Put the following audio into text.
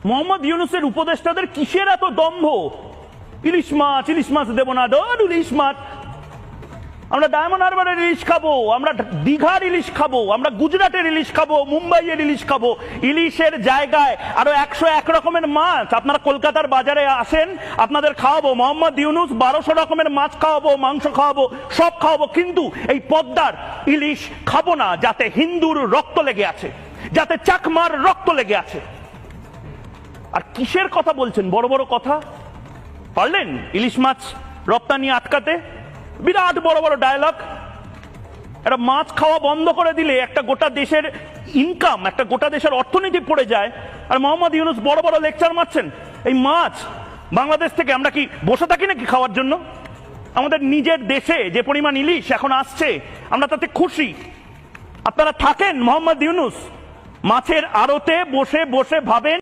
মোহাম্মদ ইউনূসের উপদেষ্টাদের কিসের এত দম্ভ? ইলিশ মাছ দেব না, ধর ইলিশ মাছ। আমরা ডায়মন্ড হারবারের ইলিশ খাবো, আমরা দীঘার ইলিশ খাবো, আমরা গুজরাটের ইলিশ খাবো, মুম্বাইয়ের ইলিশ খাবো। ইলিশের জায়গায় আরো 101 রকমের মাছ। আপনারা কলকাতার বাজারে আসেন, আপনাদের খাওয়াবো। মোহাম্মদ ইউনূস 1200 রকমের মাছ খাওয়াবো, মাংস খাওয়াবো, সব খাওয়াবো, কিন্তু এই পদ্মার ইলিশ খাবো না, যাতে হিন্দুর রক্ত লেগে আছে, যাতে চাকমার রক্ত লেগে আছে। আর কিসের কথা বলছেন? বড় বড় কথা। পারলেন ইলিশ মাছ রপ্তানি আটকাতে? বিরাট বড় বড় ডায়লগ। একটা মাছ খাওয়া বন্ধ করে দিলে একটা গোটা দেশের ইনকাম, একটা গোটা দেশের অর্থনীতি পড়ে যায়। আর মোহাম্মদ ইউনূস বড় বড় লেকচার মারছেন। এই মাছ বাংলাদেশ থেকে আমরা কি বসে থাকি নাকি খাওয়ার জন্য? আমাদের নিজের দেশে যে পরিমাণ ইলিশ এখন আসছে, আমরা তাতে খুশি। আপনারা থাকেন মোহাম্মদ ইউনূস মাছের আড়তে বসে বসে ভাবেন